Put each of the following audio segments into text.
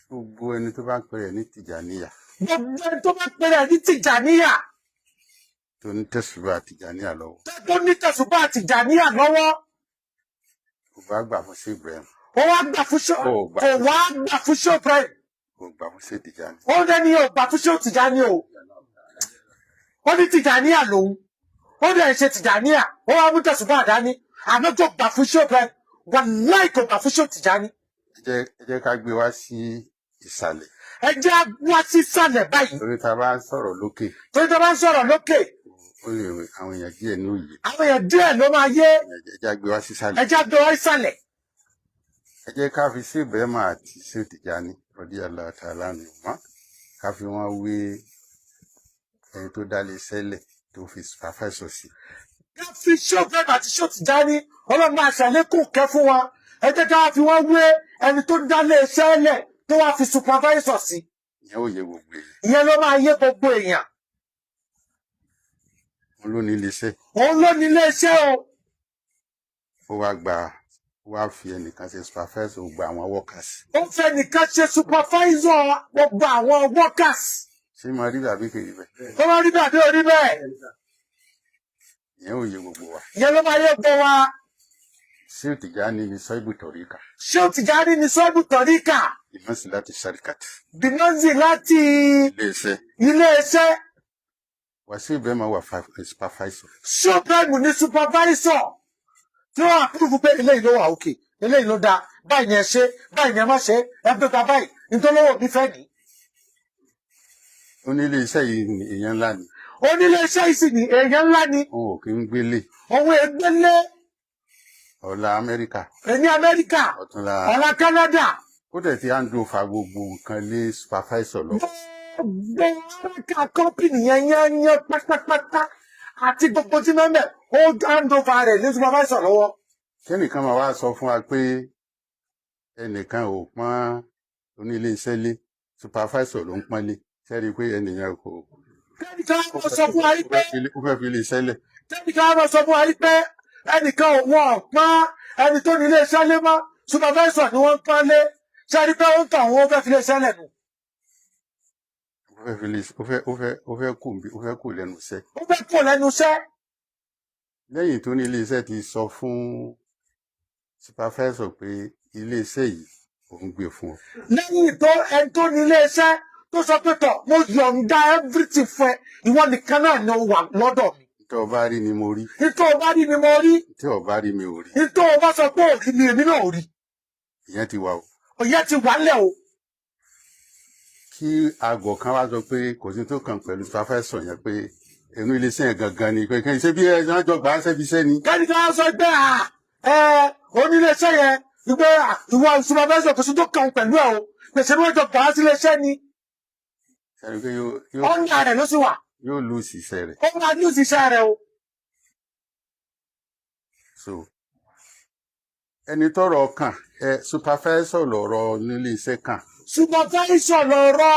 Gbogbo ẹni tó bá pè rẹ̀ ní tijaniyah. Gbogbo ẹni tó bá pè rẹ̀ ní tijaniyah. Tó ní tẹ̀sùbá tijaniyah lọ́wọ́. Tó ní tẹ̀sùbá tijaniyah lọ́wọ́. Kò bá gbà fún sheikh Ibrahim. Ó wá gbà fún sheikh. Kò wá gbà fún sheikh Ibrahim. Kò gbà fún sheikh Tijani. Ó dẹ́ni ò gbà fún sheikh Tijani o. Ó ní tijaniyah lòun. Ó dẹ̀ ṣe tijaniyah. Ó wá mú tẹ̀sùbá dání. Àmọ́ tó gbà fún sheikh Ibrahim. Wallahi kò gbà fún sheikh Tijani. Ẹ jẹ́ ká gbé wá sí ìsàlẹ̀. Ẹ jẹ́ wá sí ìsàlẹ̀ báyìí. Torí tá a bá ń sọ̀rọ̀ lókè. Torí tá a bá ń sọ̀rọ̀ lókè. Ó lè rìn àwọn èèyàn díẹ̀ ní òye. Àwọn èèyàn díẹ̀ ló máa yé. Ẹ jẹ́ gbé wá sí ìsàlẹ̀. Ẹ jẹ́ gbé wá sí ìsàlẹ̀. Ẹ jẹ́ ká fi sheikh Ibrahim àti sheikh Tijani radiyallahu ta'ala anhuma ká fi wọ́n wé ẹni tó dálé sẹ́lẹ̀ tó fi pàfẹ́sọ̀ sí. Ká fi sheikh Ibrahim àti sheikh Tijani ọlọ́run máa ṣàlékún kẹ́ fún wa. Ẹ jẹ́ ká fi wọ́n wé ẹni tó dálé sẹ́lẹ̀ tó wá fi supervisor sí. Ìyẹn ò yé gbogbo èèyàn. Ìyẹn ló máa yé gbogbo èèyàn. Òun ló ní iléeṣẹ́. Òun ló ní iléeṣẹ́ o. Ó wá fi ẹnìkan ṣe supervisor gbogbo àwọn workers. Ó fẹ́ nìkan ṣe supervisor gbogbo àwọn workers. Ṣé máa rí bàbí kiri bẹ́ẹ̀? Ó máa rí bàbí orí bẹ́ẹ̀. Ìyẹn ò yé gbogbo wa. Ìyẹn ló máa yé gbogbo wa. Sheikh Tijani ni sọ́ìbù tọ̀ríkà. Sheikh Tijani ni sọ́ìbù tọ̀ríkà. Bìnọ́sì láti ṣàríkàtì. Bìnọ́sì láti iléeṣẹ́. Wàsíù Ibrahim wà supervisor. Sheikh Ibrahim ní supervisor. Tí wọ́n àpúrúfù pé eléyìí ló wà òkè, eléyìí ló dáa, báyìí ni ẹ ṣe, báyìí ni ẹ má ṣe, ẹ gbé ta báyìí, nítorí owó mi fẹ́ ní. Onílé iṣẹ́ yìí ni èèyàn ńlá ni. Onílé iṣẹ́ yìí sì ni èèyàn ńlá ni. Òun ò kí ń gbélé. Òun ègbélé. Ọ̀la Amẹ́ríkà. Ní Amẹ́ríkà. Ọ̀la Canada. Ó dẹ̀ ti hand over gbogbo nǹkan lé supervisor lọ. Gbogbo Amẹ́ríkà kọ́mpìnì yẹn yán pátápátá àti gbogbo tí mẹ́mẹ́ ó hand over rẹ̀ lé supervisor lọ́wọ́. Kẹ́nìkan máa wá sọ fún wa pé ẹnìkan ò pọ́n onílé iṣẹ́ lé supervisor ló ń pọ́n lé. Sẹ́rí pé ẹnìyàn kò. Kẹ́nìkan á sọ fún wa yí pé. Ó fẹ́ fi ilé iṣẹ́ lẹ̀. Kẹ́nìkan á sọ fún wa yí pé ẹnìkan ò wọ́n pọ́n ẹni tó ní ilé iṣẹ́ lé mọ́ supervisor ni wọ́n ń pọ́n lé. Sẹ́rí pé ó ń tàn wọ́n ó fẹ́ fi ilé iṣẹ́ lẹ̀ nù. Ó fẹ́ kù lẹ́nu iṣẹ́. Ó fẹ́ kù lẹ́nu iṣẹ́. Lẹ́yìn tó ní ilé iṣẹ́ ti sọ fún supervisor pé ilé iṣẹ́ yìí òun gbé fún ọ. Lẹ́yìn tó ẹni tó ní ilé iṣẹ́ tó sọ pé tọ̀ mo yọ̀ǹda everything fún ẹ ìwọ nìkan náà ni ó wà lọ́dọ̀ mi. Tí o bá rí ni mo rí. Tí o bá rí ni mo rí. Tí o bá rí mi ò rí. Tí o bá sọ pé ò rí mi èmi náà ò rí. Ìyẹn ti wà o. Ìyẹn ti wà lẹ̀ o. Kí àgọ̀ kan wá sọ pé kò sí tó kàn pẹ̀lú supervisor yẹn pé inú iléeṣẹ́ yẹn gangan ni pé kí n ṣe bí ẹ̀sán jọ gbà á ṣẹ́bi iṣẹ́ ni. Kẹ́ni ká sọ pé oníléeṣẹ́ yẹn wípé ìwọ supervisor kò sí tó kàn pẹ̀lú ẹ̀ o pèsè ní wọ́n jọ gbà á sí iléeṣẹ́ ni. Ọ̀nà rẹ̀ ló sì wà. Yóò lù síṣẹ́ rẹ̀. Ó máa lù síṣẹ́ rẹ̀ o. So ẹni tọrọ kàn supervisor lọ̀rọ̀ nílé iṣẹ́ kàn. Supervisor lọ̀rọ̀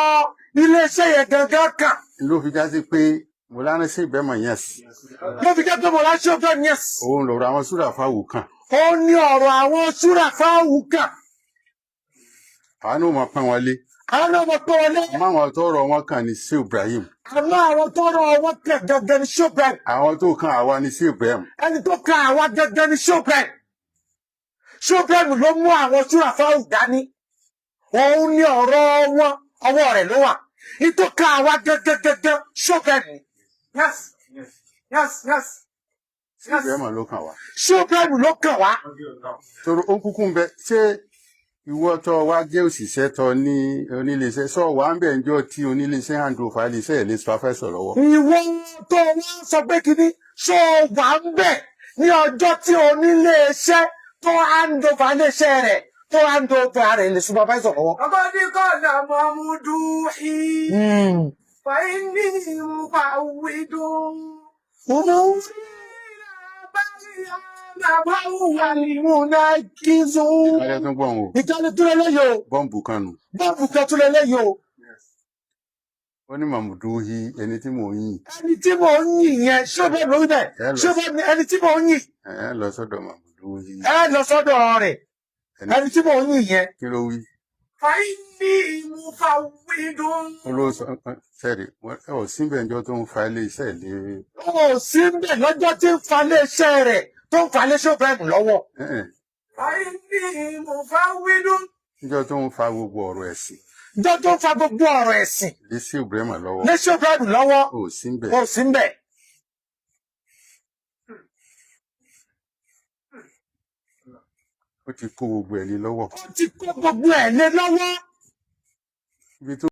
iléeṣẹ́ yẹn gangan kàn. Ló fi já sí pé mo lánàá sí ìbẹ́mọ̀ yẹn sí. Ló fi jẹ́ pé mo láṣẹ ọ̀fẹ́ yẹn sí. Òun lọ̀rọ̀ àwọn súrà fáwù kàn. Ó ní ọ̀rọ̀ àwọn súrà fáwù kàn. Àwọn náà mọ̀ pọ́n wọn lé. Àwọn náà mọ̀ pọ́n wọn lé. Àmọ́ àwọn tó rọ̀ wọ́n kàn ní sí Ibrahim. Àmọ́ àwọn tó rọ̀ wọ́n kàn gangan ní Sheikh Ibrahim. Àwọn tó kàn àwa ní sí Ibrahim. Ẹni tó kàn àwa gangan ní Sheikh Ibrahim. Sheikh Ibrahim ló mú àwọn súrà fáwù dání. Òun ní ọ̀rọ̀ wọn ọwọ́ rẹ̀ ló wà. Ìtò kàn àwa gangan Sheikh Ibrahim. Yes. Sheikh Ibrahim ló kàn wá. Sheikh Ibrahim ló kàn wá. Torí ó kúkú ń bẹ ṣé ìwọ tó wá jẹ́ òṣìṣẹ́ tó ní oníléeṣẹ́ sọ wà ń bẹ̀ ń jọ tí oníléeṣẹ́ hand over iléeṣẹ́ ilé supervisor lọ́wọ́. Ìwọ tó wá sọ pé kíní ṣó wà ń bẹ̀ ní ọjọ́ tí oníléeṣẹ́ tó hand over iléeṣẹ́ rẹ̀ tó hand over rẹ̀ ilé supervisor lọ́wọ́. Ọgọ́dí kọ́lá Mọ̀múdú hì. Fàíní ìmúpa òwìdùn. Ìkàlẹ̀ tún gbọ̀n o. Ìkàlẹ̀ tún lélẹ́yìí o. Bọ́ǹbù kan nù. Bọ́ǹbù kan tún lélẹ́yìí o. Ó ní Mọ̀múdú hì ẹni tí mò ń yìn. Ẹni tí mò ń yìn yẹn ṣé o bẹ́ẹ̀ lórí bẹ́ẹ̀? Ṣé o bẹ́ẹ̀ ni ẹni tí mò ń yìn? Ẹ lọ sọ́dọ̀ Mọ̀múdú hì. Ẹ lọ sọ́dọ̀ rẹ̀. Ẹni tí mò ń yìn yẹn. Kí ló wí? فإني مفوض. olóòsọ sẹ́ẹ̀rì ẹ ò síbẹ̀ ńjọ́ tó ń fa ilé iṣẹ́ lé. Ó sí ń bẹ̀ lọ́jọ́ tí ń fa iléeṣẹ́ rẹ̀ tó ń fa iléeṣẹ́ Ibrahim lọ́wọ́. فإني مفوض. níjọ́ tó ń fa gbogbo ọ̀rọ̀ ẹ̀sìn. Ìjọ tó ń fa gbogbo ọ̀rọ̀ ẹ̀sìn. lé sí Ibrahim lọ́wọ́. Iléeṣẹ́ Ibrahim lọ́wọ́. ò síbẹ̀. Ó sí ń bẹ̀. ó ti kó gbogbo ẹ̀ lé lọ́wọ́. Ó ti kó gbogbo ẹ̀ lé lọ́wọ́. ibi tó